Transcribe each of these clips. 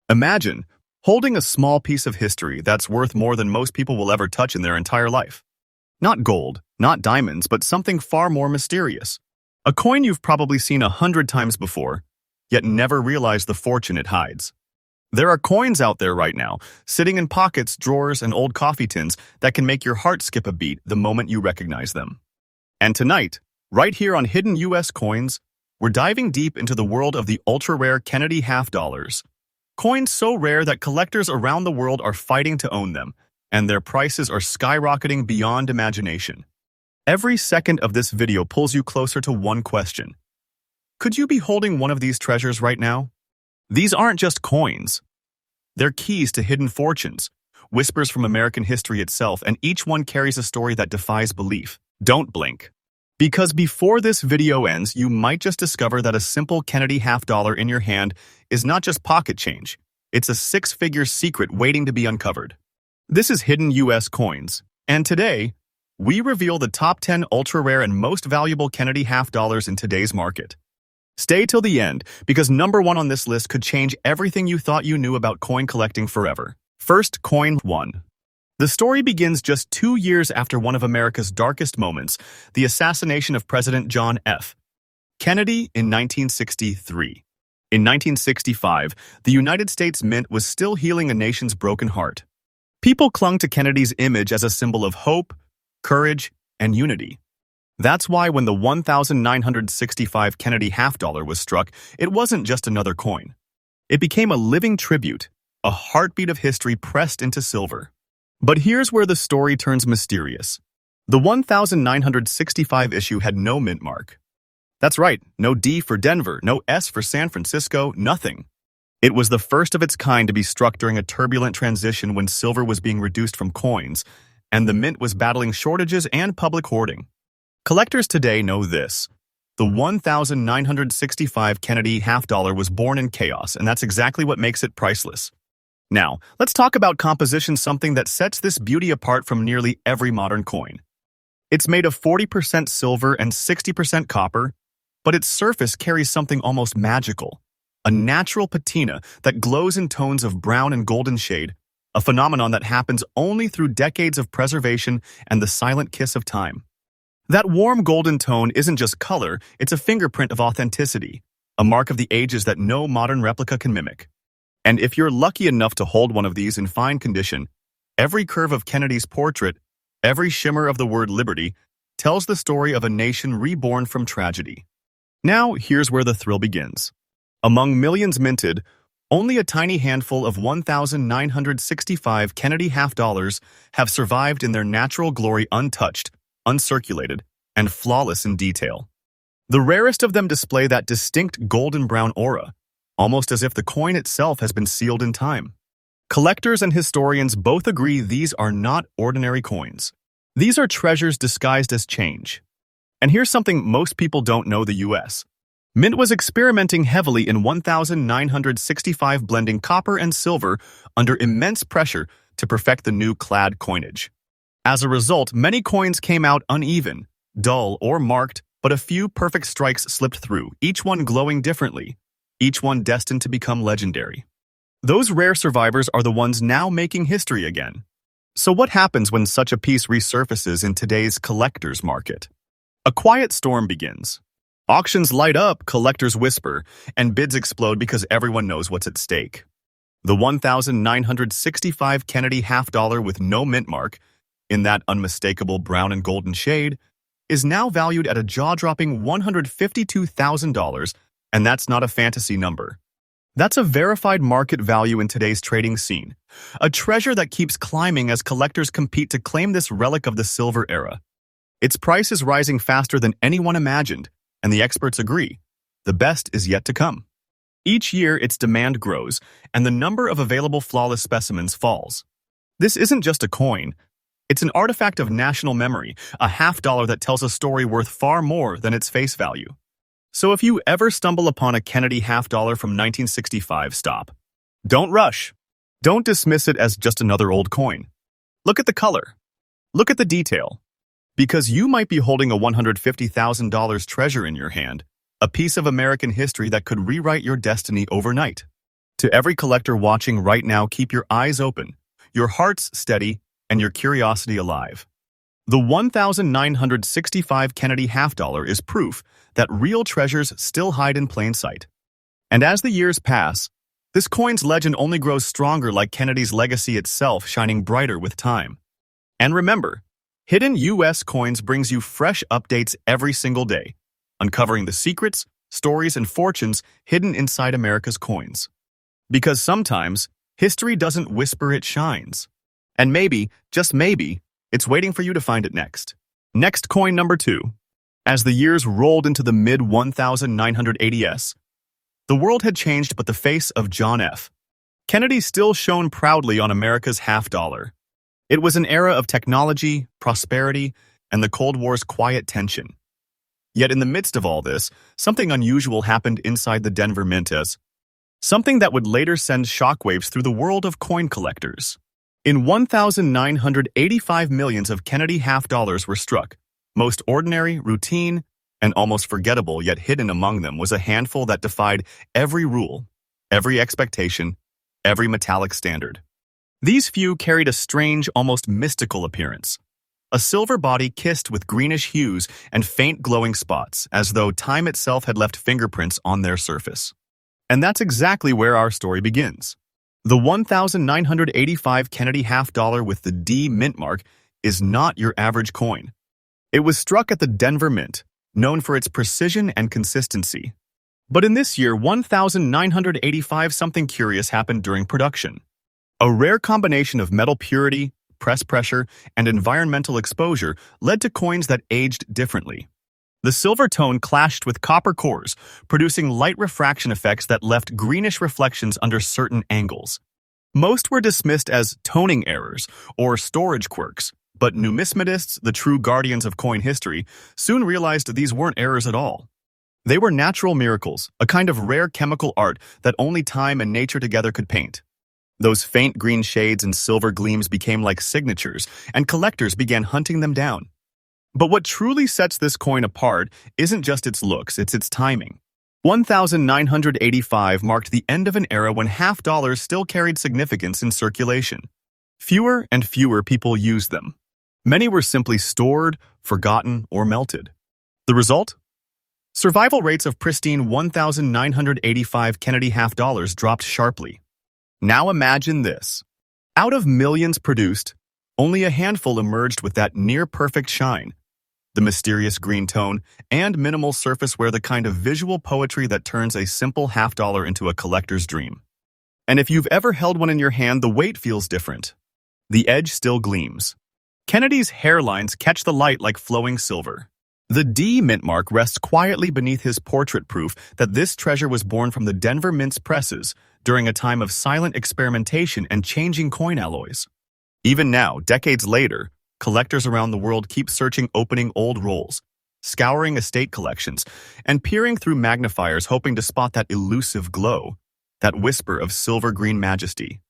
Imagine holding a small piece of history that's worth more than most people will ever touch in their entire life. Not gold, not diamonds, but something far more mysterious. A coin you've probably seen 100 times before, yet never realized the fortune it hides. There are coins out there right now, sitting in pockets, drawers, and old coffee tins that can make your heart skip a beat the moment you recognize them. And tonight, right here on Hidden U.S. Coins, we're diving deep into the world of the ultra-rare Kennedy half dollars. Coins so rare that collectors around the world are fighting to own them, and their prices are skyrocketing beyond imagination. Every second of this video pulls you closer to one question. Could you be holding one of these treasures right now? These aren't just coins. They're keys to hidden fortunes, whispers from American history itself, and each one carries a story that defies belief. Don't blink. Because before this video ends, you might just discover that a simple Kennedy half dollar in your hand is not just pocket change. It's a six-figure secret waiting to be uncovered. This is Hidden U.S. Coins, and today, we reveal the top 10 ultra-rare and most valuable Kennedy half dollars in today's market. Stay till the end, because number one on this list could change everything you thought you knew about coin collecting forever. First, Coin 1. The story begins just 2 years after one of America's darkest moments, the assassination of President John F. Kennedy in 1963. In 1965, the United States Mint was still healing a nation's broken heart. People clung to Kennedy's image as a symbol of hope, courage, and unity. That's why when the 1965 Kennedy half dollar was struck, it wasn't just another coin. It became a living tribute, a heartbeat of history pressed into silver. But here's where the story turns mysterious. The 1965 issue had no mint mark. That's right, no D for Denver, no S for San Francisco, nothing. It was the first of its kind to be struck during a turbulent transition when silver was being reduced from coins, and the mint was battling shortages and public hoarding. Collectors today know this. The 1965 Kennedy half dollar was born in chaos, and that's exactly what makes it priceless. Now, let's talk about composition, something that sets this beauty apart from nearly every modern coin. It's made of 40% silver and 60% copper, but its surface carries something almost magical, a natural patina that glows in tones of brown and golden shade, a phenomenon that happens only through decades of preservation and the silent kiss of time. That warm golden tone isn't just color, it's a fingerprint of authenticity, a mark of the ages that no modern replica can mimic. And if you're lucky enough to hold one of these in fine condition, every curve of Kennedy's portrait, every shimmer of the word liberty, tells the story of a nation reborn from tragedy. Now, here's where the thrill begins. Among millions minted, only a tiny handful of 1965 Kennedy half dollars have survived in their natural glory, untouched, uncirculated, and flawless in detail. The rarest of them display that distinct golden brown aura, almost as if the coin itself has been sealed in time. Collectors and historians both agree these are not ordinary coins. These are treasures disguised as change. And here's something most people don't know: the U.S. Mint was experimenting heavily in 1965, blending copper and silver under immense pressure to perfect the new clad coinage. As a result, many coins came out uneven, dull, or marked, but a few perfect strikes slipped through, each one glowing differently, each one destined to become legendary. Those rare survivors are the ones now making history again. So what happens when such a piece resurfaces in today's collector's market? A quiet storm begins. Auctions light up, collectors whisper, and bids explode because everyone knows what's at stake. The 1965 Kennedy half dollar with no mint mark, in that unmistakable brown and golden shade, is now valued at a jaw-dropping $152,000, and that's not a fantasy number. That's a verified market value in today's trading scene, a treasure that keeps climbing as collectors compete to claim this relic of the silver era. Its price is rising faster than anyone imagined, and the experts agree, the best is yet to come. Each year, its demand grows, and the number of available flawless specimens falls. This isn't just a coin. It's an artifact of national memory, a half dollar that tells a story worth far more than its face value. So if you ever stumble upon a Kennedy half dollar from 1965, stop. Don't rush. Don't dismiss it as just another old coin. Look at the color. Look at the detail. Because you might be holding a $150,000 treasure in your hand, a piece of American history that could rewrite your destiny overnight. To every collector watching right now, keep your eyes open, your hearts steady, and your curiosity alive. The 1965 Kennedy half dollar is proof that real treasures still hide in plain sight. And as the years pass, this coin's legend only grows stronger, like Kennedy's legacy itself, shining brighter with time. And remember, Hidden U.S. Coins brings you fresh updates every single day, uncovering the secrets, stories, and fortunes hidden inside America's coins. Because sometimes, history doesn't whisper, it shines. And maybe, just maybe, it's waiting for you to find it next. Next coin number 2. As the years rolled into the mid-1980s, the world had changed, but the face of John F. Kennedy still shone proudly on America's half dollar. It was an era of technology, prosperity, and the Cold War's quiet tension. Yet in the midst of all this, something unusual happened inside the Denver Mint, something that would later send shockwaves through the world of coin collectors. In 1,985 millions of Kennedy half dollars were struck. Most ordinary, routine, and almost forgettable, yet hidden among them was a handful that defied every rule, every expectation, every metallic standard. These few carried a strange, almost mystical appearance. A silver body kissed with greenish hues and faint glowing spots, as though time itself had left fingerprints on their surface. And that's exactly where our story begins. The 1985 Kennedy half dollar with the D mint mark is not your average coin. It was struck at the Denver Mint, known for its precision and consistency. But in this year, 1985, something curious happened during production. A rare combination of metal purity, press pressure, and environmental exposure led to coins that aged differently. The silver tone clashed with copper cores, producing light refraction effects that left greenish reflections under certain angles. Most were dismissed as toning errors or storage quirks, but numismatists, the true guardians of coin history, soon realized these weren't errors at all. They were natural miracles, a kind of rare chemical art that only time and nature together could paint. Those faint green shades and silver gleams became like signatures, and collectors began hunting them down. But what truly sets this coin apart isn't just its looks, it's its timing. 1985 marked the end of an era when half dollars still carried significance in circulation. Fewer and fewer people used them. Many were simply stored, forgotten, or melted. The result? Survival rates of pristine 1985 Kennedy half dollars dropped sharply. Now imagine this. Out of millions produced, only a handful emerged with that near-perfect shine, the mysterious green tone, and minimal surface wear, the kind of visual poetry that turns a simple half dollar into a collector's dream. And if you've ever held one in your hand, the weight feels different. The edge still gleams. Kennedy's hairlines catch the light like flowing silver. The D mint mark rests quietly beneath his portrait, proof that this treasure was born from the Denver Mint's presses during a time of silent experimentation and changing coin alloys. Even now, decades later, collectors around the world keep searching, opening old rolls, scouring estate collections, and peering through magnifiers, hoping to spot that elusive glow, that whisper of silver-green majesty.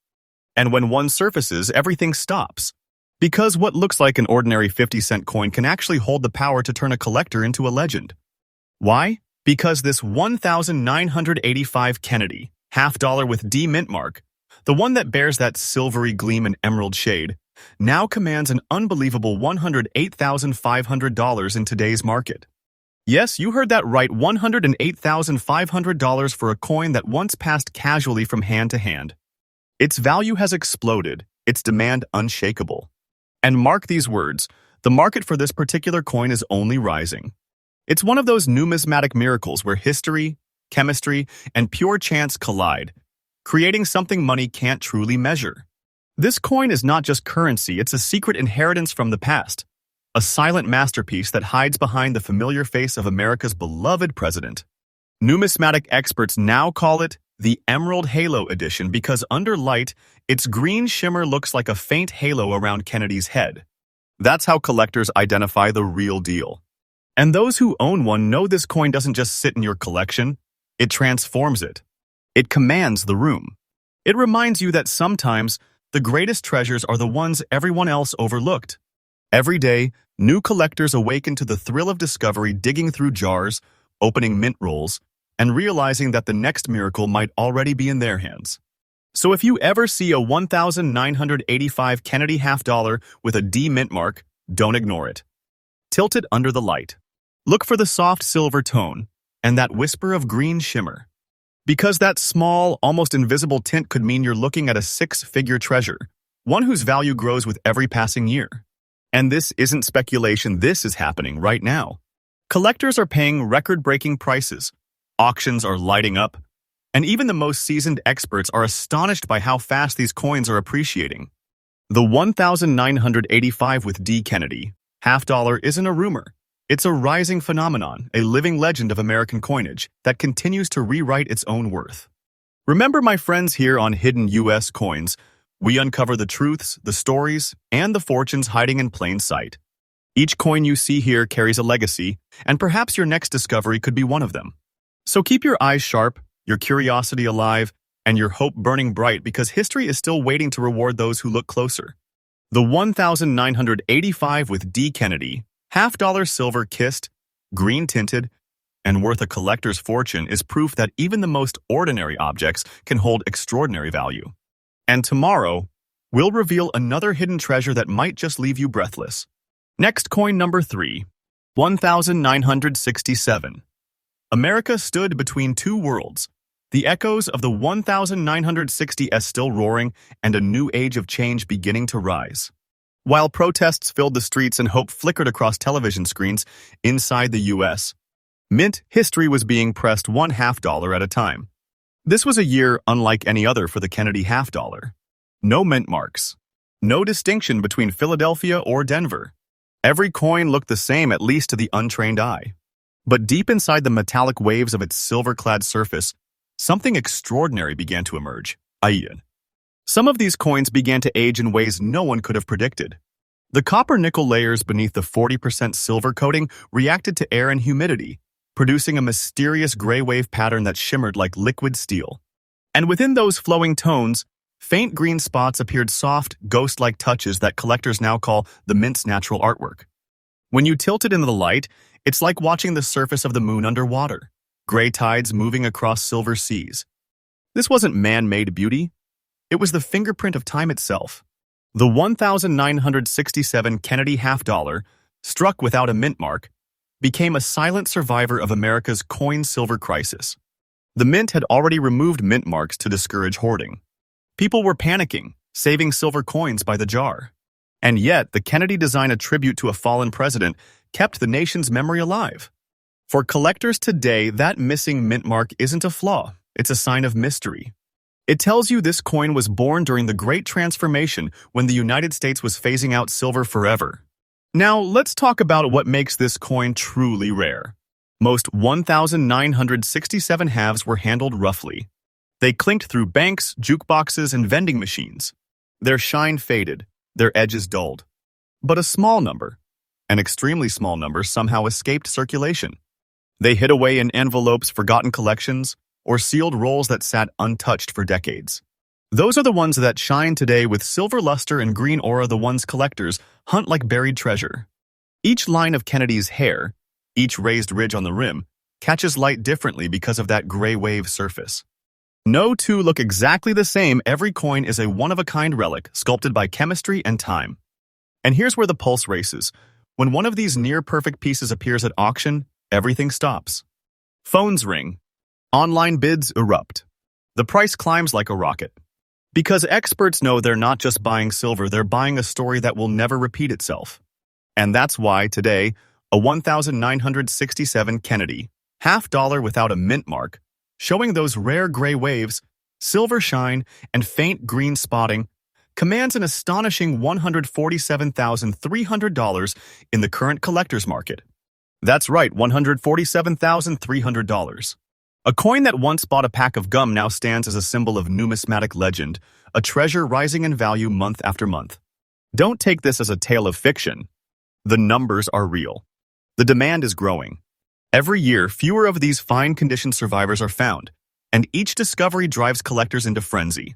And when one surfaces, everything stops. Because what looks like an ordinary 50-cent coin can actually hold the power to turn a collector into a legend. Why? Because this 1985 Kennedy half dollar with D mint mark, the one that bears that silvery gleam and emerald shade, now commands an unbelievable $108,500 in today's market. Yes, you heard that right, $108,500 for a coin that once passed casually from hand to hand. Its value has exploded, its demand unshakable. And mark these words, the market for this particular coin is only rising. It's one of those numismatic miracles where history, chemistry, and pure chance collide, creating something money can't truly measure. This coin is not just currency, it's a secret inheritance from the past, a silent masterpiece that hides behind the familiar face of America's beloved president. Numismatic experts now call it the Emerald Halo Edition because under light, its green shimmer looks like a faint halo around Kennedy's head. That's how collectors identify the real deal. And those who own one know this coin doesn't just sit in your collection, it transforms it. It commands the room. It reminds you that sometimes the greatest treasures are the ones everyone else overlooked. Every day, new collectors awaken to the thrill of discovery, digging through jars, opening mint rolls, and realizing that the next miracle might already be in their hands. So if you ever see a 1985 Kennedy half dollar with a D mint mark, don't ignore it. Tilt it under the light. Look for the soft silver tone and that whisper of green shimmer. Because that small, almost invisible tint could mean you're looking at a six-figure treasure, one whose value grows with every passing year. And this isn't speculation, this is happening right now. Collectors are paying record-breaking prices, auctions are lighting up, and even the most seasoned experts are astonished by how fast these coins are appreciating. The 1985 with D. Kennedy half dollar isn't a rumor. It's a rising phenomenon, a living legend of American coinage that continues to rewrite its own worth. Remember, my friends, here on Hidden U.S. Coins, we uncover the truths, the stories, and the fortunes hiding in plain sight. Each coin you see here carries a legacy, and perhaps your next discovery could be one of them. So keep your eyes sharp, your curiosity alive, and your hope burning bright, because history is still waiting to reward those who look closer. The 1985 with D. Kennedy half dollar silver kissed, green tinted, and worth a collector's fortune is proof that even the most ordinary objects can hold extraordinary value. And tomorrow, we'll reveal another hidden treasure that might just leave you breathless. Next, coin number 3, 1967. America stood between two worlds, the echoes of the 1960s still roaring and a new age of change beginning to rise. While protests filled the streets and hope flickered across television screens inside the U.S., mint history was being pressed one half dollar at a time. This was a year unlike any other for the Kennedy half dollar. No mint marks. No distinction between Philadelphia or Denver. Every coin looked the same, at least to the untrained eye. But deep inside the metallic waves of its silver-clad surface, something extraordinary began to emerge. Some of these coins began to age in ways no one could have predicted. The copper-nickel layers beneath the 40% silver coating reacted to air and humidity, producing a mysterious gray wave pattern that shimmered like liquid steel. And within those flowing tones, faint green spots appeared, soft, ghost-like touches that collectors now call the mint's natural artwork. When you tilt it into the light, it's like watching the surface of the moon underwater, gray tides moving across silver seas. This wasn't man-made beauty. It was the fingerprint of time itself. The 1967 Kennedy half dollar, struck without a mint mark, became a silent survivor of America's coin-silver crisis. The mint had already removed mint marks to discourage hoarding. People were panicking, saving silver coins by the jar. And yet, the Kennedy design, a tribute to a fallen president, kept the nation's memory alive. For collectors today, that missing mint mark isn't a flaw, it's a sign of mystery. It tells you this coin was born during the Great Transformation, when the United States was phasing out silver forever. Now, let's talk about what makes this coin truly rare. Most 1967 halves were handled roughly. They clinked through banks, jukeboxes, and vending machines. Their shine faded, their edges dulled. But a small number, an extremely small number, somehow escaped circulation. They hid away in envelopes, forgotten collections, or sealed rolls that sat untouched for decades. Those are the ones that shine today with silver luster and green aura, the ones collectors hunt like buried treasure. Each line of Kennedy's hair, each raised ridge on the rim, catches light differently because of that gray wave surface. No two look exactly the same. Every coin is a one-of-a-kind relic sculpted by chemistry and time. And here's where the pulse races. When one of these near-perfect pieces appears at auction, everything stops. Phones ring. Online bids erupt. The price climbs like a rocket. Because experts know they're not just buying silver, they're buying a story that will never repeat itself. And that's why, today, a 1967 Kennedy, half dollar without a mint mark, showing those rare gray waves, silver shine, and faint green spotting, commands an astonishing $147,300 in the current collector's market. That's right, $147,300. A coin that once bought a pack of gum now stands as a symbol of numismatic legend, a treasure rising in value month after month. Don't take this as a tale of fiction. The numbers are real. The demand is growing. Every year, fewer of these fine-condition survivors are found, and each discovery drives collectors into frenzy.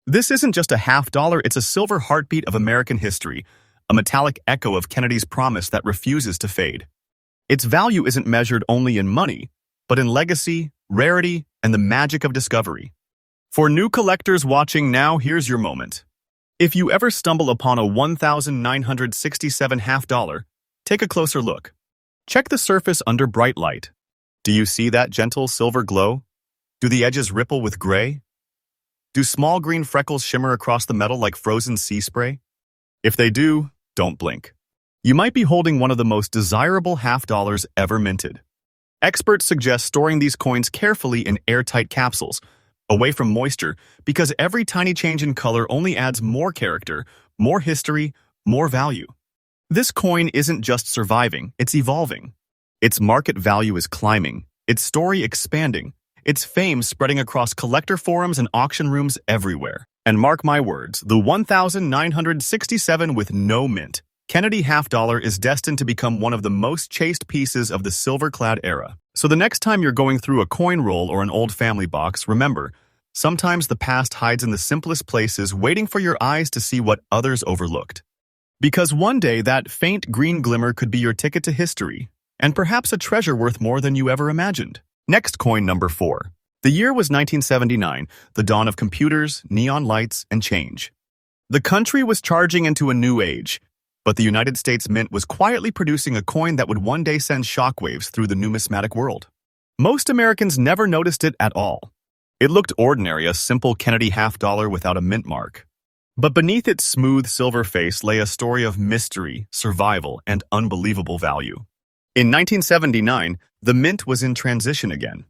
This isn't just a half dollar, it's a silver heartbeat of American history, a metallic echo of Kennedy's promise that refuses to fade. Its value isn't measured only in money, but in legacy, rarity, and the magic of discovery. For new collectors watching now, here's your moment. If you ever stumble upon a 1,967 half dollar, take a closer look. Check the surface under bright light. Do you see that gentle silver glow? Do the edges ripple with gray? Do small green freckles shimmer across the metal like frozen sea spray? If they do, don't blink. You might be holding one of the most desirable half dollars ever minted. Experts suggest storing these coins carefully in airtight capsules, away from moisture, because every tiny change in color only adds more character, more history, more value. This coin isn't just surviving, it's evolving. Its market value is climbing, its story expanding, its fame spreading across collector forums and auction rooms everywhere. And mark my words, the 1,967 with no mint Kennedy half dollar is destined to become one of the most chased pieces of the silver-clad era. So the next time you're going through a coin roll or an old family box, remember, sometimes the past hides in the simplest places, waiting for your eyes to see what others overlooked. Because one day that faint green glimmer could be your ticket to history, and perhaps a treasure worth more than you ever imagined. Next coin number 4. The year was 1979, the dawn of computers, neon lights, and change. The country was charging into a new age, but the United States Mint was quietly producing a coin that would one day send shockwaves through the numismatic world. Most Americans never noticed it at all. It looked ordinary, a simple Kennedy half dollar without a mint mark. But beneath its smooth silver face lay a story of mystery, survival, and unbelievable value. In 1979, the mint was in transition again.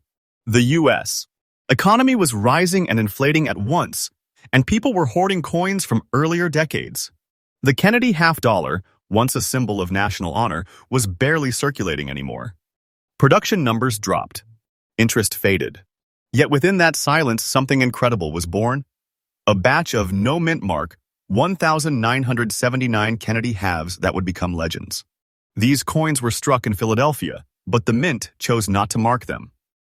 The U.S. economy was rising and inflating at once, and people were hoarding coins from earlier decades. The Kennedy half dollar, once a symbol of national honor, was barely circulating anymore. Production numbers dropped. Interest faded. Yet within that silence, something incredible was born. A batch of no mint mark, 1,979 Kennedy halves that would become legends. These coins were struck in Philadelphia, but the mint chose not to mark them.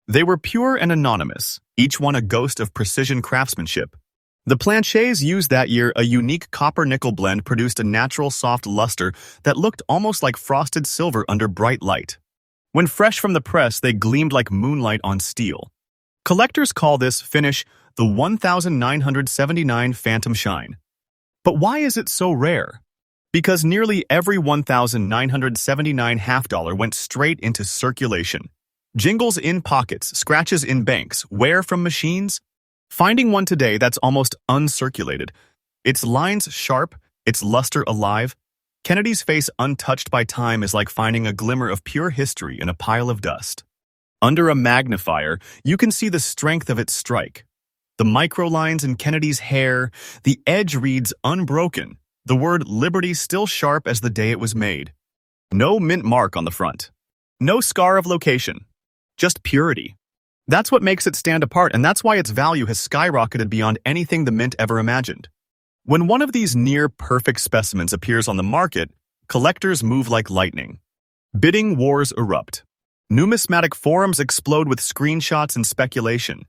They were pure and anonymous, each one a ghost of precision craftsmanship. The planchets used that year, a unique copper-nickel blend, produced a natural soft luster that looked almost like frosted silver under bright light. When fresh from the press, they gleamed like moonlight on steel. Collectors call this finish the 1,979 Phantom Shine. But why is it so rare? Because nearly every 1,979 half dollar went straight into circulation. Jingles in pockets, scratches in banks, wear from machines. Finding one today that's almost uncirculated, its lines sharp, its luster alive, Kennedy's face untouched by time is like finding a glimmer of pure history in a pile of dust. Under a magnifier, you can see the strength of its strike. The microlines in Kennedy's hair, the edge reads unbroken, the word liberty still sharp as the day it was made. No mint mark on the front. No scar of location. Just purity. That's what makes it stand apart, and that's why its value has skyrocketed beyond anything the mint ever imagined. When one of these near-perfect specimens appears on the market, collectors move like lightning. Bidding wars erupt. Numismatic forums explode with screenshots and speculation.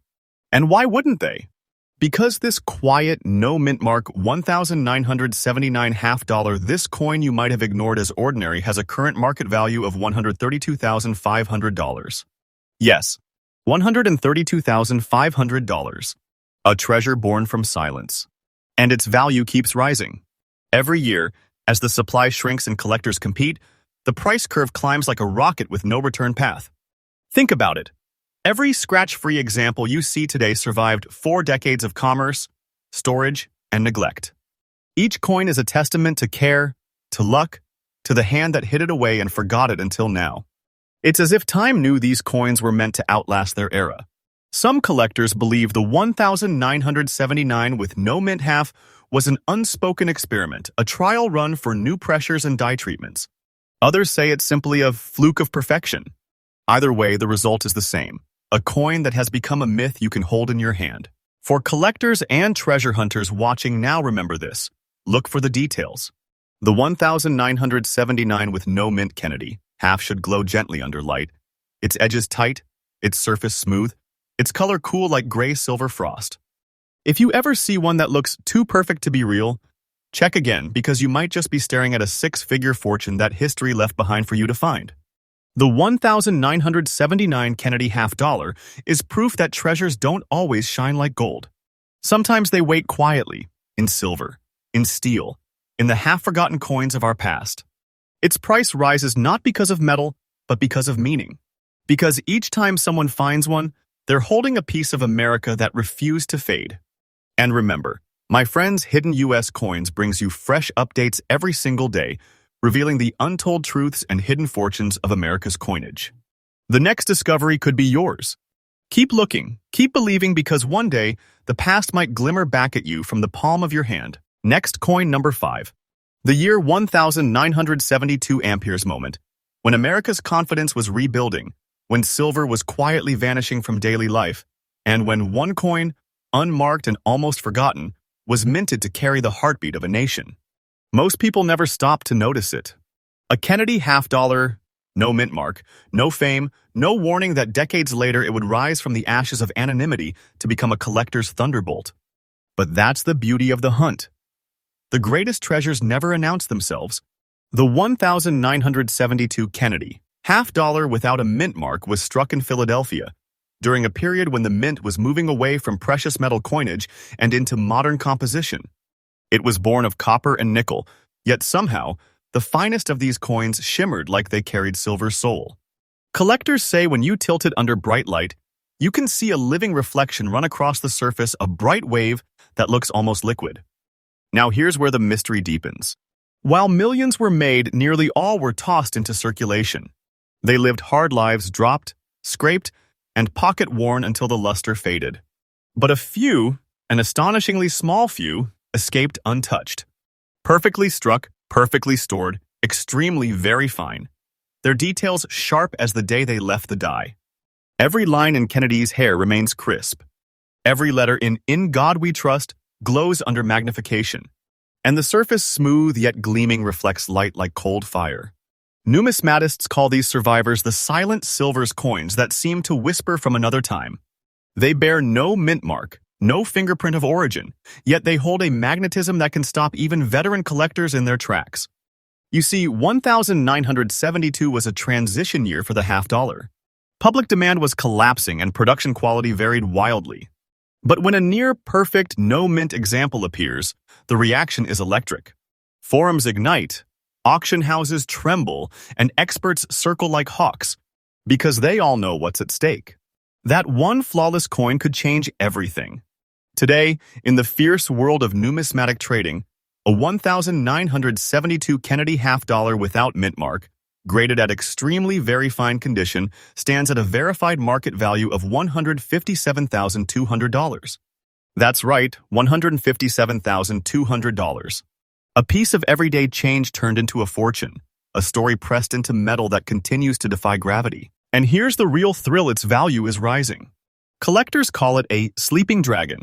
And why wouldn't they? Because this quiet, no-mint mark 1,979 half dollar, this coin you might have ignored as ordinary, has a current market value of $132,500. Yes. $132,500. A treasure born from silence. And its value keeps rising. Every year, as the supply shrinks and collectors compete, the price curve climbs like a rocket with no return path. Think about it. Every scratch-free example you see today survived 4 decades of commerce, storage, and neglect. Each coin is a testament to care, to luck, to the hand that hid it away and forgot it until now. It's as if time knew these coins were meant to outlast their era. Some collectors believe the 1,979 with no mint half was an unspoken experiment, a trial run for new pressures and dye treatments. Others say it's simply a fluke of perfection. Either way, the result is the same, a coin that has become a myth you can hold in your hand. For collectors and treasure hunters watching now, remember this. Look for the details. The 1,979 with no mint Kennedy half should glow gently under light, its edges tight, its surface smooth, its color cool like gray silver frost. If you ever see one that looks too perfect to be real, check again, because you might just be staring at a 6-figure fortune that history left behind for you to find. The 1979 Kennedy half dollar is proof that treasures don't always shine like gold. Sometimes they wait quietly, in silver, in steel, in the half-forgotten coins of our past. Its price rises not because of metal, but because of meaning. Because each time someone finds one, they're holding a piece of America that refused to fade. And remember, my friends, Hidden US Coins brings you fresh updates every single day, revealing the untold truths and hidden fortunes of America's coinage. The next discovery could be yours. Keep looking, keep believing, because one day, the past might glimmer back at you from the palm of your hand. Next, coin number 5. The year 1972 Ampere's moment, when America's confidence was rebuilding, when silver was quietly vanishing from daily life, and when one coin, unmarked and almost forgotten, was minted to carry the heartbeat of a nation. Most people never stopped to notice it. A Kennedy half dollar, no mint mark, no fame, no warning that decades later it would rise from the ashes of anonymity to become a collector's thunderbolt. But that's the beauty of the hunt. The greatest treasures never announce themselves. The 1972 Kennedy half dollar without a mint mark was struck in Philadelphia during a period when the mint was moving away from precious metal coinage and into modern composition. It was born of copper and nickel, yet somehow, the finest of these coins shimmered like they carried silver's soul. Collectors say when you tilt it under bright light, you can see a living reflection run across the surface, a bright wave that looks almost liquid. Now here's where the mystery deepens. While millions were made, nearly all were tossed into circulation. They lived hard lives, dropped, scraped, and pocket-worn until the luster faded. But a few, an astonishingly small few, escaped untouched. Perfectly struck, perfectly stored, extremely very fine. Their details sharp as the day they left the die. Every line in Kennedy's hair remains crisp. Every letter in God We Trust glows under magnification. And the surface, smooth yet gleaming, reflects light like cold fire. Numismatists call these survivors the silent silver's coins that seem to whisper from another time. They bear no mint mark, no fingerprint of origin, yet they hold a magnetism that can stop even veteran collectors in their tracks. You see, 1972 was a transition year for the half dollar. Public demand was collapsing and production quality varied wildly. But when a near-perfect, no-mint example appears, the reaction is electric. Forums ignite, auction houses tremble, and experts circle like hawks, because they all know what's at stake. That one flawless coin could change everything. Today, in the fierce world of numismatic trading, a 1972 Kennedy half dollar without mint mark, graded at extremely very fine condition, stands at a verified market value of $157,200. That's right, $157,200. A piece of everyday change turned into a fortune, a story pressed into metal that continues to defy gravity. And here's the real thrill: its value is rising. Collectors call it a sleeping dragon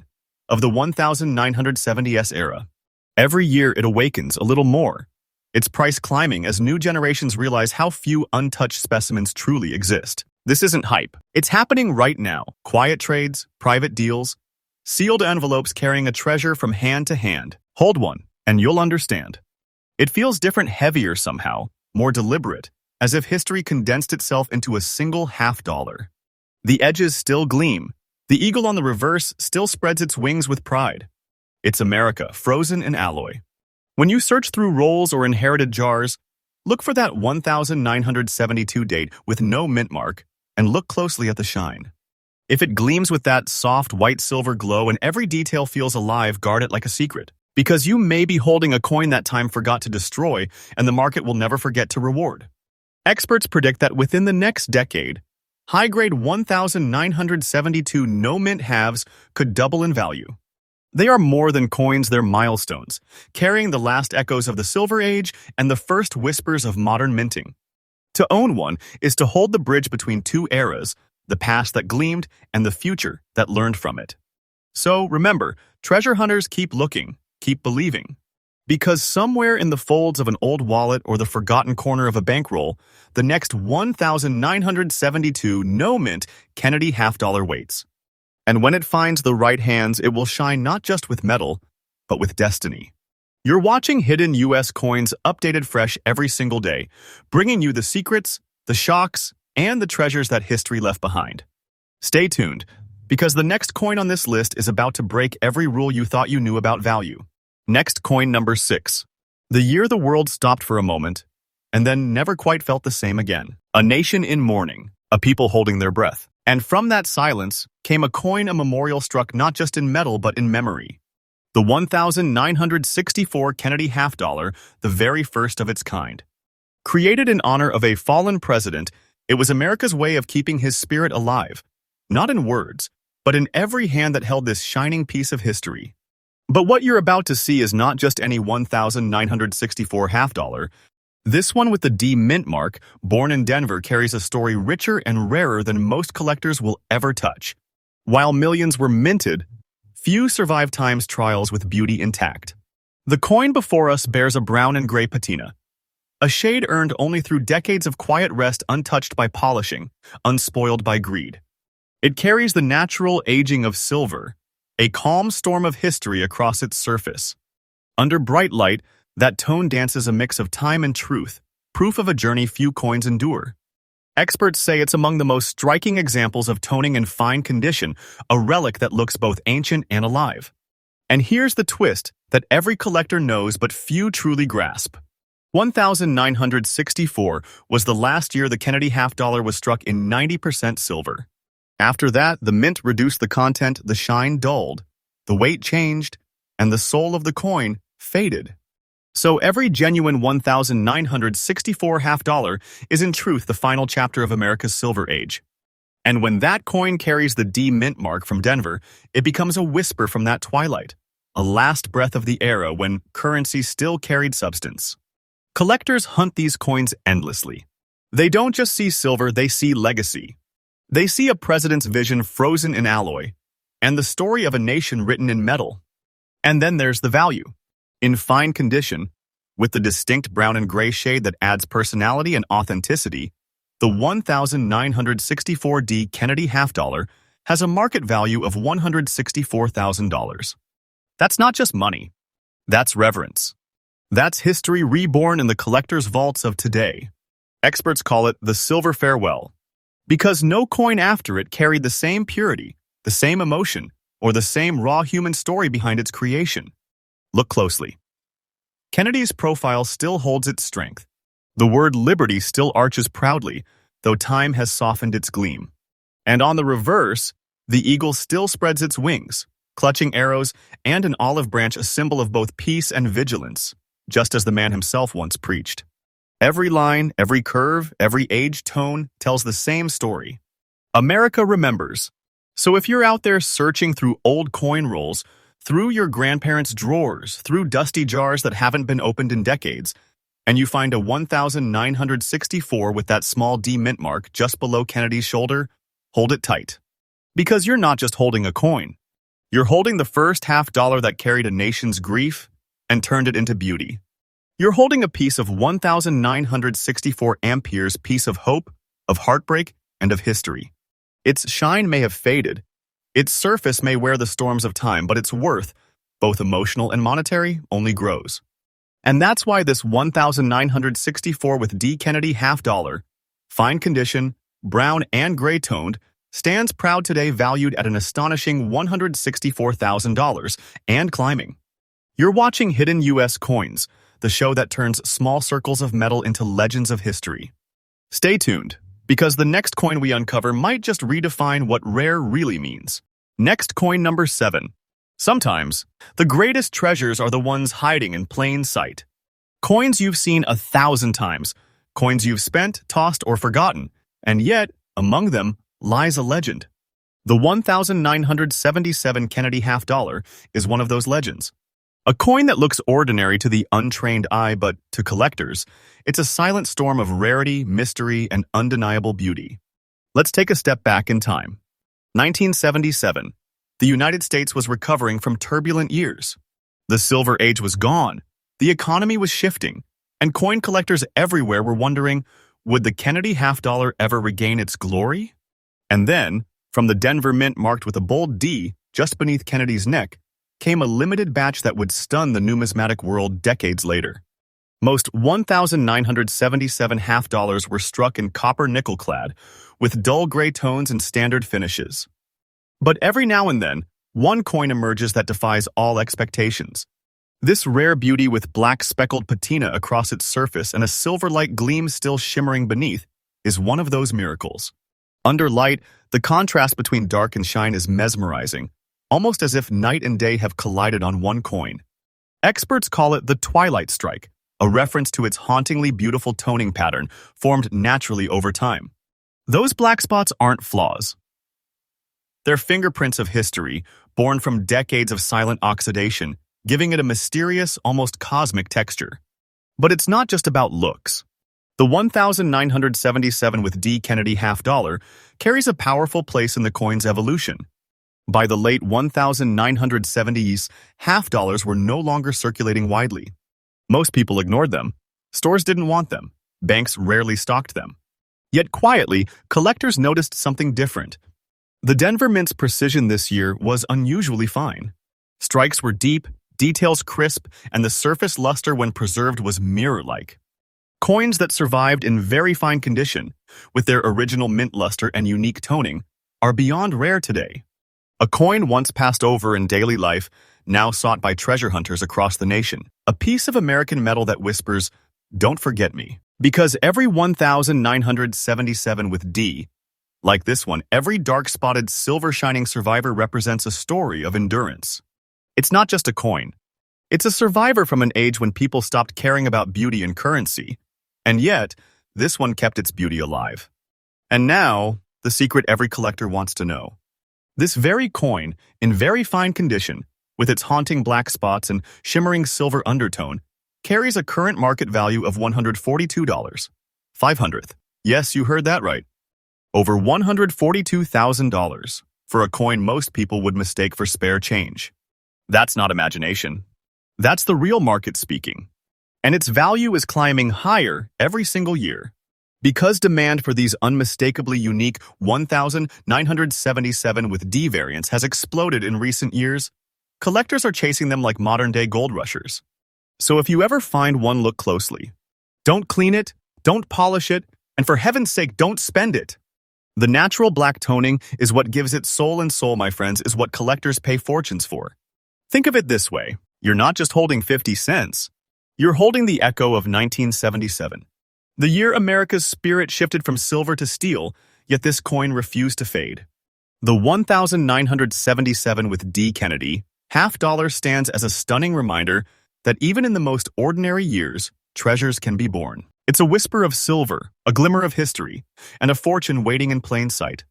of the 1970s era. Every year it awakens a little more, its price climbing as new generations realize how few untouched specimens truly exist. This isn't hype. It's happening right now. Quiet trades, private deals, sealed envelopes carrying a treasure from hand to hand. Hold one, and you'll understand. It feels different, heavier somehow, more deliberate, as if history condensed itself into a single half dollar. The edges still gleam. The eagle on the reverse still spreads its wings with pride. It's America, frozen in alloy. When you search through rolls or inherited jars, look for that 1972 date with no mint mark, and look closely at the shine. If it gleams with that soft white-silver glow and every detail feels alive, guard it like a secret. Because you may be holding a coin that time forgot to destroy, and the market will never forget to reward. Experts predict that within the next decade, high-grade 1972 no-mint halves could double in value. They are more than coins, they're milestones, carrying the last echoes of the Silver Age and the first whispers of modern minting. To own one is to hold the bridge between two eras, the past that gleamed and the future that learned from it. So remember, treasure hunters, keep looking, keep believing. Because somewhere in the folds of an old wallet or the forgotten corner of a bankroll, the next 1972 no-mint Kennedy half dollar waits. And when it finds the right hands, it will shine not just with metal, but with destiny. You're watching Hidden US Coins, updated fresh every single day, bringing you the secrets, the shocks, and the treasures that history left behind. Stay tuned, because the next coin on this list is about to break every rule you thought you knew about value. Next coin number 6. The year the world stopped for a moment, and then never quite felt the same again. A nation in mourning, a people holding their breath. And from that silence came a coin, a memorial struck not just in metal but in memory. The 1964 Kennedy half dollar, the very first of its kind. Created in honor of a fallen president, it was America's way of keeping his spirit alive, not in words, but in every hand that held this shining piece of history. But what you're about to see is not just any 1964 half dollar. This one with the D mint mark, born in Denver, carries a story richer and rarer than most collectors will ever touch. While millions were minted, few survived time's trials with beauty intact. The coin before us bears a brown and gray patina, a shade earned only through decades of quiet rest, untouched by polishing, unspoiled by greed. It carries the natural aging of silver, a calm storm of history across its surface. Under bright light, that tone dances a mix of time and truth, proof of a journey few coins endure. Experts say it's among the most striking examples of toning in fine condition, a relic that looks both ancient and alive. And here's the twist that every collector knows but few truly grasp. 1964 was the last year the Kennedy half dollar was struck in 90% silver. After that, the mint reduced the content, the shine dulled, the weight changed, and the soul of the coin faded. So every genuine 1964 half dollar is in truth the final chapter of America's Silver Age. And when that coin carries the D mint mark from Denver, it becomes a whisper from that twilight, a last breath of the era when currency still carried substance. Collectors hunt these coins endlessly. They don't just see silver, they see legacy. They see a president's vision frozen in alloy, and the story of a nation written in metal. And then there's the value. In fine condition, with the distinct brown and gray shade that adds personality and authenticity, the 1964D Kennedy half dollar has a market value of $164,000. That's not just money. That's reverence. That's history reborn in the collector's vaults of today. Experts call it the silver farewell, because no coin after it carried the same purity, the same emotion, or the same raw human story behind its creation. Look closely. Kennedy's profile still holds its strength. The word liberty still arches proudly, though time has softened its gleam. And on the reverse, the eagle still spreads its wings, clutching arrows and an olive branch, a symbol of both peace and vigilance, just as the man himself once preached. Every line, every curve, every age tone tells the same story. America remembers. So if you're out there searching through old coin rolls, through your grandparents' drawers, through dusty jars that haven't been opened in decades, and you find a 1964 with that small D mint mark just below Kennedy's shoulder, hold it tight. Because you're not just holding a coin. You're holding the first half dollar that carried a nation's grief and turned it into beauty. You're holding a piece of 1964 amperes, piece of hope, of heartbreak, and of history. Its shine may have faded, its surface may wear the storms of time, but its worth, both emotional and monetary, only grows. And that's why this 1964 with D Kennedy half dollar, fine condition, brown and gray toned, stands proud today, valued at an astonishing $164,000 and climbing. You're watching Hidden U.S. Coins, the show that turns small circles of metal into legends of history. Stay tuned, because the next coin we uncover might just redefine what rare really means. Next coin number 7. Sometimes, the greatest treasures are the ones hiding in plain sight. Coins you've seen 1,000 times, coins you've spent, tossed, or forgotten, and yet, among them, lies a legend. The 1977 Kennedy half dollar is one of those legends. A coin that looks ordinary to the untrained eye, but to collectors, it's a silent storm of rarity, mystery, and undeniable beauty. Let's take a step back in time. 1977. The United States was recovering from turbulent years. The Silver Age was gone, the economy was shifting, and coin collectors everywhere were wondering, would the Kennedy half dollar ever regain its glory? And then, from the Denver Mint marked with a bold D just beneath Kennedy's neck, came a limited batch that would stun the numismatic world decades later. Most 1,977 half dollars were struck in copper nickel clad, with dull gray tones and standard finishes. But every now and then, one coin emerges that defies all expectations. This rare beauty with black speckled patina across its surface and a silver-like gleam still shimmering beneath is one of those miracles. Under light, the contrast between dark and shine is mesmerizing, almost as if night and day have collided on one coin. Experts call it the twilight strike, a reference to its hauntingly beautiful toning pattern formed naturally over time. Those black spots aren't flaws. They're fingerprints of history, born from decades of silent oxidation, giving it a mysterious, almost cosmic texture. But it's not just about looks. The 1,977 with D Kennedy half dollar carries a powerful place in the coin's evolution. By the late 1970s, half dollars were no longer circulating widely. Most people ignored them. Stores didn't want them. Banks rarely stocked them. Yet quietly, collectors noticed something different. The Denver Mint's precision this year was unusually fine. Strikes were deep, details crisp, and the surface luster when preserved was mirror-like. Coins that survived in very fine condition, with their original mint luster and unique toning, are beyond rare today. A coin once passed over in daily life, now sought by treasure hunters across the nation. A piece of American metal that whispers, "Don't forget me." Because every 1,977 with D, like this one, every dark-spotted, silver-shining survivor represents a story of endurance. It's not just a coin. It's a survivor from an age when people stopped caring about beauty and currency. And yet, this one kept its beauty alive. And now, the secret every collector wants to know. This very coin, in very fine condition, with its haunting black spots and shimmering silver undertone, carries a current market value of $142,500. Yes, you heard that right. Over $142,000 for a coin most people would mistake for spare change. That's not imagination. That's the real market speaking. And its value is climbing higher every single year. Because demand for these unmistakably unique 1,977 with D variants has exploded in recent years, collectors are chasing them like modern-day gold rushers. So if you ever find one, look closely. Don't clean it, don't polish it, and for heaven's sake, don't spend it. The natural black toning is what gives it soul, and soul, my friends, is what collectors pay fortunes for. Think of it this way. You're not just holding 50 cents. You're holding the echo of 1977. The year America's spirit shifted from silver to steel, yet this coin refused to fade. The 1,977 with D Kennedy half dollar stands as a stunning reminder that even in the most ordinary years, treasures can be born. It's a whisper of silver, a glimmer of history, and a fortune waiting in plain sight.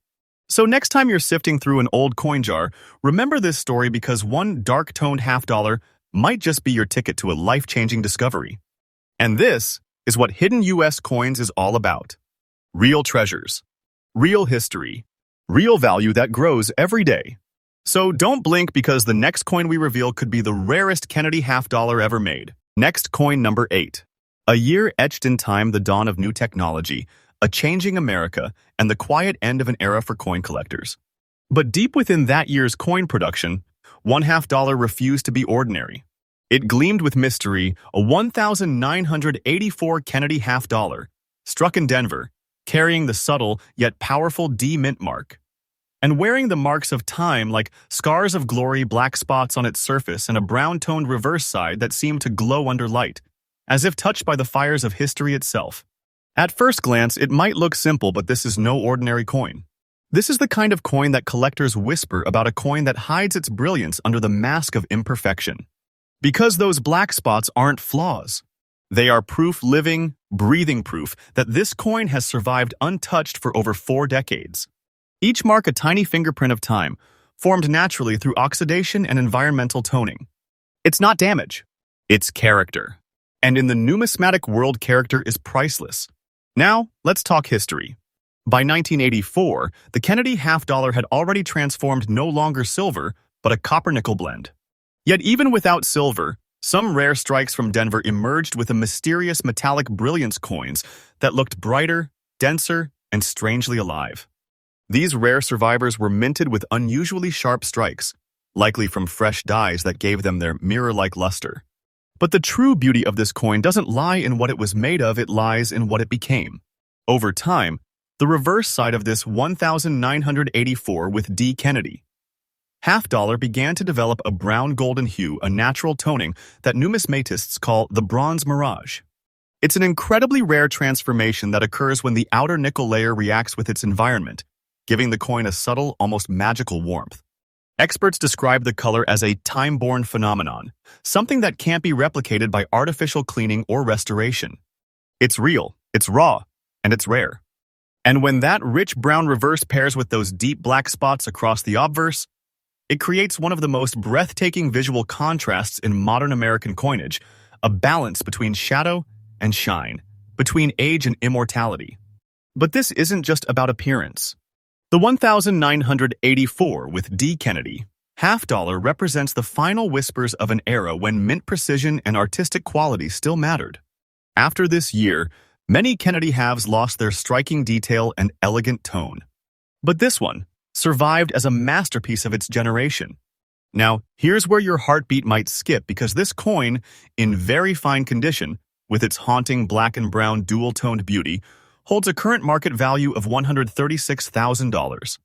So next time you're sifting through an old coin jar, remember this story, because one dark-toned half dollar might just be your ticket to a life-changing discovery. And this is what Hidden U.S. Coins is all about. Real treasures, real history, real value that grows every day. So don't blink, because the next coin we reveal could be the rarest Kennedy half dollar ever made. Next, coin number 8. A year etched in time, the dawn of new technology, a changing America, and the quiet end of an era for coin collectors. But deep within that year's coin production, one half dollar refused to be ordinary. It gleamed with mystery, a 1,984 Kennedy half dollar, struck in Denver, carrying the subtle yet powerful D Mint mark. And wearing the marks of time like scars of glory, black spots on its surface, and a brown-toned reverse side that seemed to glow under light, as if touched by the fires of history itself. At first glance, it might look simple, but this is no ordinary coin. This is the kind of coin that collectors whisper about, a coin that hides its brilliance under the mask of imperfection. Because those black spots aren't flaws. They are proof, living, breathing proof, that this coin has survived untouched for over 4 decades. Each mark a tiny fingerprint of time, formed naturally through oxidation and environmental toning. It's not damage, it's character. And in the numismatic world, character is priceless. Now, let's talk history. By 1984, the Kennedy half dollar had already transformed no longer silver, but a copper-nickel blend. Yet even without silver, some rare strikes from Denver emerged with a mysterious metallic brilliance coins that looked brighter, denser, and strangely alive. These rare survivors were minted with unusually sharp strikes, likely from fresh dyes that gave them their mirror-like luster. But the true beauty of this coin doesn't lie in what it was made of, it lies in what it became. Over time, the reverse side of this 1984 with D. Kennedy half dollar began to develop a brown golden hue, a natural toning that numismatists call the bronze mirage. It's an incredibly rare transformation that occurs when the outer nickel layer reacts with its environment, giving the coin a subtle, almost magical warmth. Experts describe the color as a time-born phenomenon, something that can't be replicated by artificial cleaning or restoration. It's real, it's raw, and it's rare. And when that rich brown reverse pairs with those deep black spots across the obverse, it creates one of the most breathtaking visual contrasts in modern American coinage, a balance between shadow and shine, between age and immortality. But this isn't just about appearance. The 1984 with D. Kennedy half dollar represents the final whispers of an era when mint precision and artistic quality still mattered. After this year, many Kennedy halves lost their striking detail and elegant tone. But this one survived as a masterpiece of its generation. Now, here's where your heartbeat might skip, because this coin, in very fine condition, with its haunting black and brown dual-toned beauty, holds a current market value of $136,000.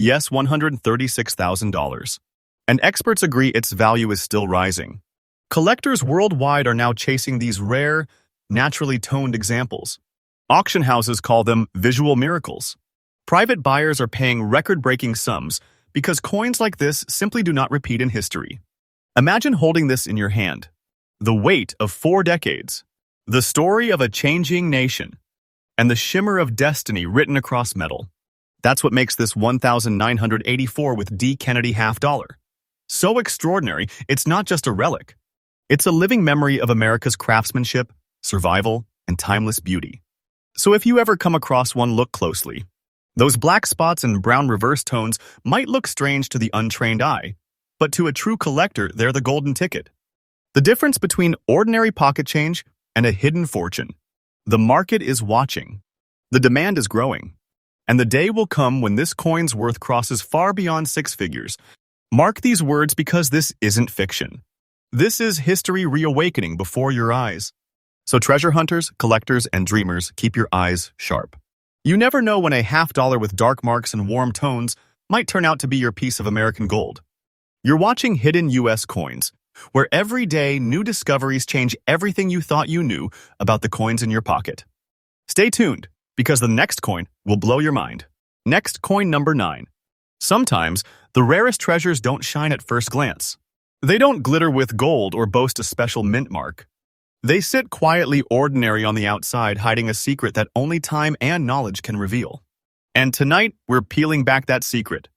Yes, $136,000. And experts agree its value is still rising. Collectors worldwide are now chasing these rare, naturally toned examples. Auction houses call them visual miracles. Private buyers are paying record-breaking sums because coins like this simply do not repeat in history. Imagine holding this in your hand. The weight of 4 decades, the story of a changing nation, and the shimmer of destiny written across metal. That's what makes this 1984 with D. Kennedy half dollar so extraordinary. It's not just a relic. It's a living memory of America's craftsmanship, survival, and timeless beauty. So if you ever come across one, look closely. Those black spots and brown reverse tones might look strange to the untrained eye, but to a true collector, they're the golden ticket. The difference between ordinary pocket change and a hidden fortune. The market is watching. The demand is growing. And the day will come when this coin's worth crosses far beyond 6 figures. Mark these words, because this isn't fiction. This is history reawakening before your eyes. So treasure hunters, collectors, and dreamers, keep your eyes sharp. You never know when a half dollar with dark marks and warm tones might turn out to be your piece of American gold. You're watching Hidden U.S. Coins, where every day new discoveries change everything you thought you knew about the coins in your pocket. Stay tuned, because the next coin will blow your mind. Next, coin number 9. Sometimes, the rarest treasures don't shine at first glance. They don't glitter with gold or boast a special mint mark. They sit quietly ordinary on the outside, hiding a secret that only time and knowledge can reveal. And tonight, we're peeling back that secret.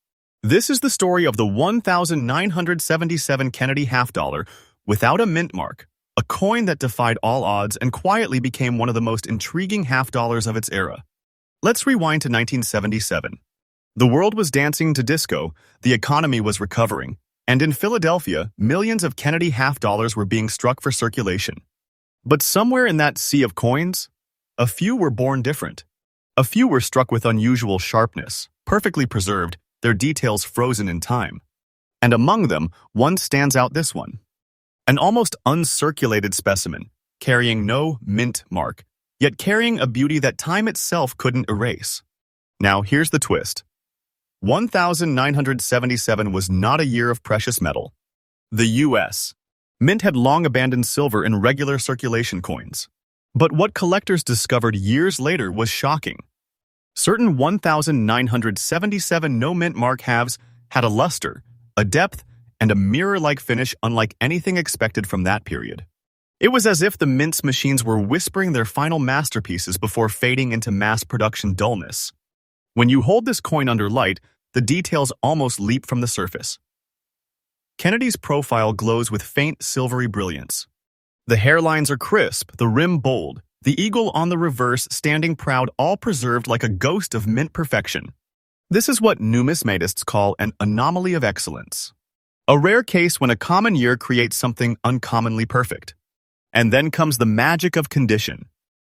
This is the story of the 1977 Kennedy half dollar without a mint mark, a coin that defied all odds and quietly became one of the most intriguing half dollars of its era. Let's rewind to 1977. The world was dancing to disco, the economy was recovering, and in Philadelphia, millions of Kennedy half dollars were being struck for circulation. But somewhere in that sea of coins, a few were born different. A few were struck with unusual sharpness, perfectly preserved, their details frozen in time. And among them, one stands out: this one. An almost uncirculated specimen, carrying no mint mark, yet carrying a beauty that time itself couldn't erase. Now here's the twist. 1977 was not a year of precious metal. The U.S. Mint had long abandoned silver in regular circulation coins. But what collectors discovered years later was shocking. Certain 1977 no-mint mark halves had a luster, a depth, and a mirror-like finish unlike anything expected from that period. It was as if the mint's machines were whispering their final masterpieces before fading into mass-production dullness. When you hold this coin under light, the details almost leap from the surface. Kennedy's profile glows with faint silvery brilliance. The hairlines are crisp, the rim bold, the eagle on the reverse standing proud, all preserved like a ghost of mint perfection. This is what numismatists call an anomaly of excellence. A rare case when a common year creates something uncommonly perfect. And then comes the magic of condition.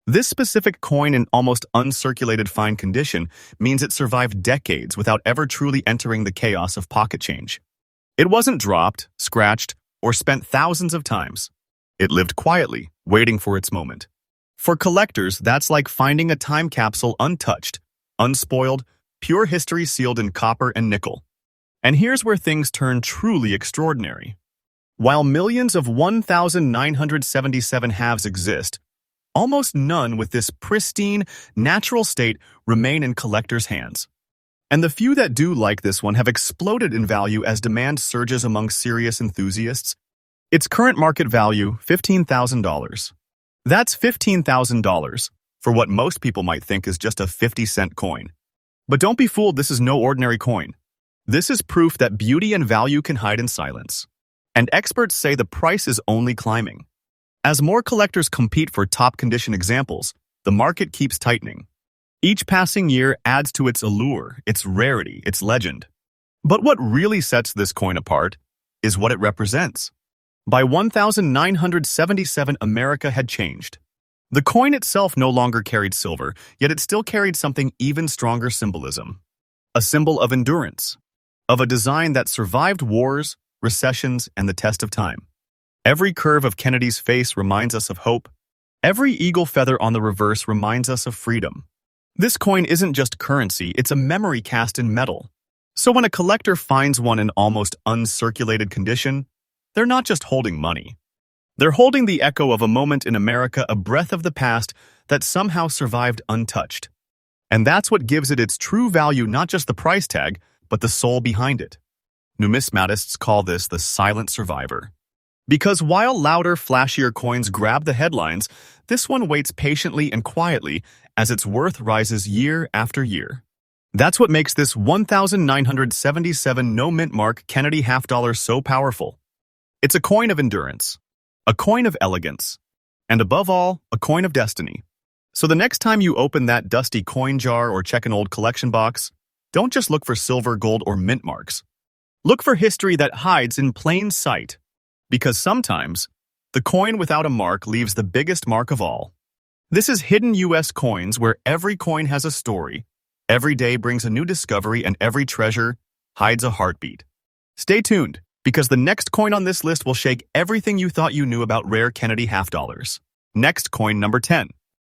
This specific coin in almost uncirculated fine condition means it survived decades without ever truly entering the chaos of pocket change. It wasn't dropped, scratched, or spent thousands of times. It lived quietly, waiting for its moment. For collectors, that's like finding a time capsule untouched, unspoiled, pure history sealed in copper and nickel. And here's where things turn truly extraordinary. While millions of 1,977 halves exist, almost none with this pristine, natural state remain in collectors' hands. And the few that do like this one have exploded in value as demand surges among serious enthusiasts. Its current market value, $15,000. That's $15,000 for what most people might think is just a 50-cent coin. But don't be fooled, this is no ordinary coin. This is proof that beauty and value can hide in silence. And experts say the price is only climbing. As more collectors compete for top-condition examples, the market keeps tightening. Each passing year adds to its allure, its rarity, its legend. But what really sets this coin apart is what it represents. By 1977, America had changed. The coin itself no longer carried silver, yet it still carried something even stronger symbolism. A symbol of endurance, of a design that survived wars, recessions, and the test of time. Every curve of Kennedy's face reminds us of hope. Every eagle feather on the reverse reminds us of freedom. This coin isn't just currency, it's a memory cast in metal. So when a collector finds one in almost uncirculated condition, they're not just holding money. They're holding the echo of a moment in America, a breath of the past that somehow survived untouched. And that's what gives it its true value, not just the price tag, but the soul behind it. Numismatists call this the silent survivor. Because while louder, flashier coins grab the headlines, this one waits patiently and quietly as its worth rises year after year. That's what makes this 1977 no-mint mark Kennedy half-dollar so powerful. It's a coin of endurance, a coin of elegance, and above all, a coin of destiny. So the next time you open that dusty coin jar or check an old collection box, don't just look for silver, gold, or mint marks. Look for history that hides in plain sight. Because sometimes, the coin without a mark leaves the biggest mark of all. This is Hidden U.S. Coins, where every coin has a story, every day brings a new discovery, and every treasure hides a heartbeat. Stay tuned, because the next coin on this list will shake everything you thought you knew about rare Kennedy half-dollars. Next coin, number 10.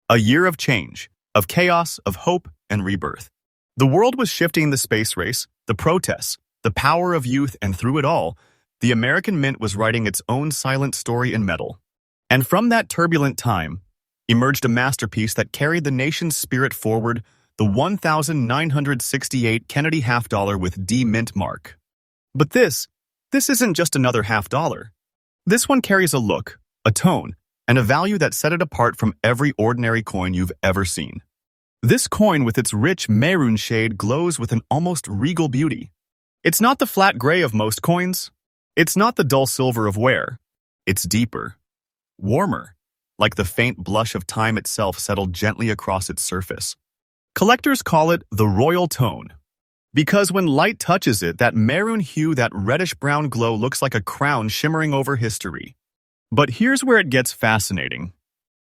A year of change, of chaos, of hope, and rebirth. The world was shifting, the space race, the protests, the power of youth, and through it all, the American Mint was writing its own silent story in metal. And from that turbulent time emerged a masterpiece that carried the nation's spirit forward, the 1968 Kennedy half-dollar with D mint mark. But this isn't just another half-dollar. This one carries a look, a tone, and a value that set it apart from every ordinary coin you've ever seen. This coin with its rich maroon shade glows with an almost regal beauty. It's not the flat gray of most coins. It's not the dull silver of wear. It's deeper, warmer, like the faint blush of time itself settled gently across its surface. Collectors call it the royal tone, because when light touches it, that maroon hue, that reddish-brown glow looks like a crown shimmering over history. But here's where it gets fascinating.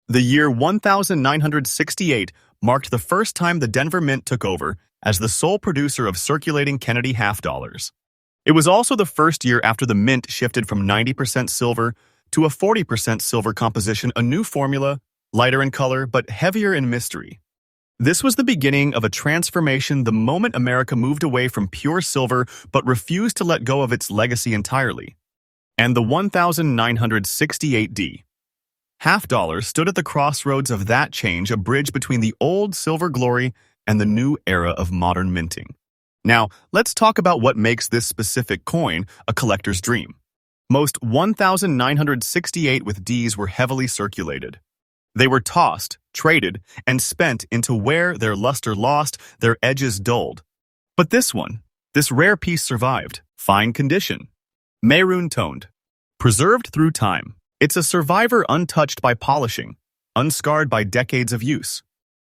The year 1968 marked the first time the Denver Mint took over as the sole producer of circulating Kennedy half-dollars. It was also the first year after the Mint shifted from 90% silver to a 40% silver composition, a new formula, lighter in color but heavier in mystery. This was the beginning of a transformation the moment America moved away from pure silver but refused to let go of its legacy entirely. And the 1968 half-dollar stood at the crossroads of that change, a bridge between the old silver glory and the new era of modern minting. Now, let's talk about what makes this specific coin a collector's dream. Most 1968 with Ds were heavily circulated. They were tossed, traded, and spent into where their luster lost, their edges dulled. But this one, this rare piece survived, fine condition, maroon-toned, preserved through time. It's a survivor untouched by polishing, unscarred by decades of use.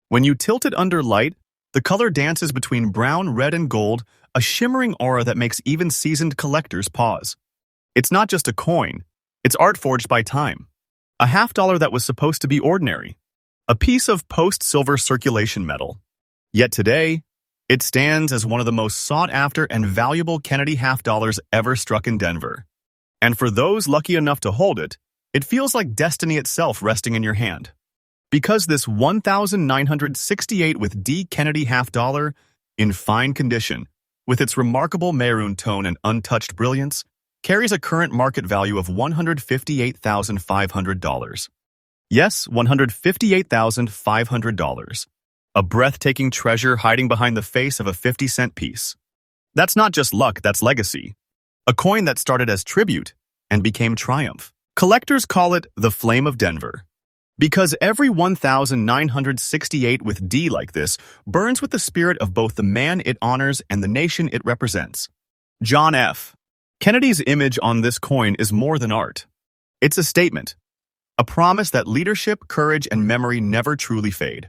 When you tilt it under light, the color dances between brown, red, and gold, a shimmering aura that makes even seasoned collectors pause. It's not just a coin, it's art forged by time. A half-dollar that was supposed to be ordinary. A piece of post-silver circulation metal. Yet today, it stands as one of the most sought-after and valuable Kennedy half-dollars ever struck in Denver. And for those lucky enough to hold it, It feels like destiny itself resting in your hand. Because this 1968 with D. Kennedy half dollar, in fine condition, with its remarkable maroon tone and untouched brilliance, carries a current market value of $158,500. Yes, $158,500. A breathtaking treasure hiding behind the face of a 50-cent piece. That's not just luck, that's legacy. A coin that started as tribute and became triumph. Collectors call it the Flame of Denver. Because every 1968 with D like this burns with the spirit of both the man it honors and the nation it represents. John F. Kennedy's image on this coin is more than art. It's a statement. A promise that leadership, courage, and memory never truly fade.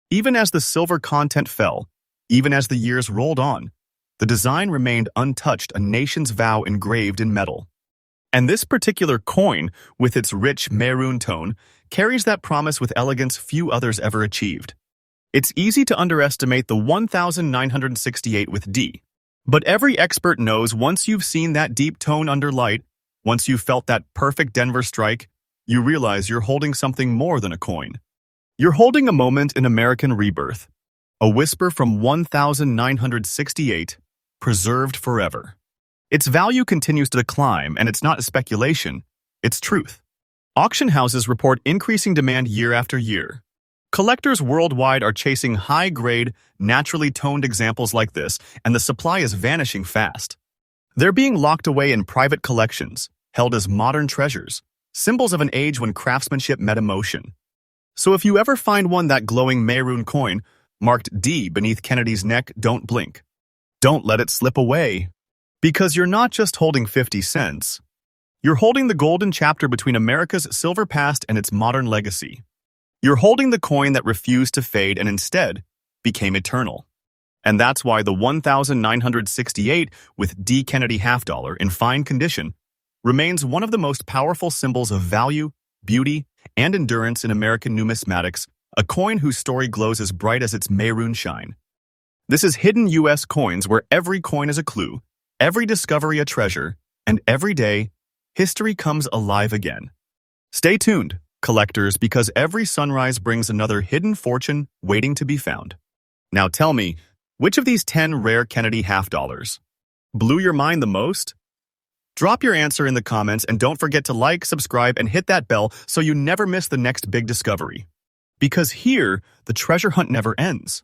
Even as the silver content fell, even as the years rolled on, the design remained untouched, a nation's vow engraved in metal. And this particular coin, with its rich maroon tone, carries that promise with elegance few others ever achieved. It's easy to underestimate the 1968 with D. But every expert knows once you've seen that deep tone under light, once you've felt that perfect Denver strike, you realize you're holding something more than a coin. You're holding a moment in American rebirth, a whisper from 1968, preserved forever. Its value continues to climb, and it's not a speculation, it's truth. Auction houses report increasing demand year after year. Collectors worldwide are chasing high-grade, naturally toned examples like this, and the supply is vanishing fast. They're being locked away in private collections, held as modern treasures, symbols of an age when craftsmanship met emotion. So if you ever find that glowing maroon coin, marked D beneath Kennedy's neck, don't blink. Don't let it slip away. Because you're not just holding 50 cents. You're holding the golden chapter between America's silver past and its modern legacy. You're holding the coin that refused to fade and instead became eternal. And that's why the 1968 with D. Kennedy half dollar in fine condition remains one of the most powerful symbols of value, beauty, and endurance in American numismatics, a coin whose story glows as bright as its maroon shine. This is Hidden U.S. Coins, where every coin is a clue, every discovery a treasure, and every day, history comes alive again. Stay tuned, collectors, because every sunrise brings another hidden fortune waiting to be found. Now tell me, which of these 10 rare Kennedy half dollars blew your mind the most? Drop your answer in the comments, and don't forget to like, subscribe, and hit that bell so you never miss the next big discovery. Because here, the treasure hunt never ends.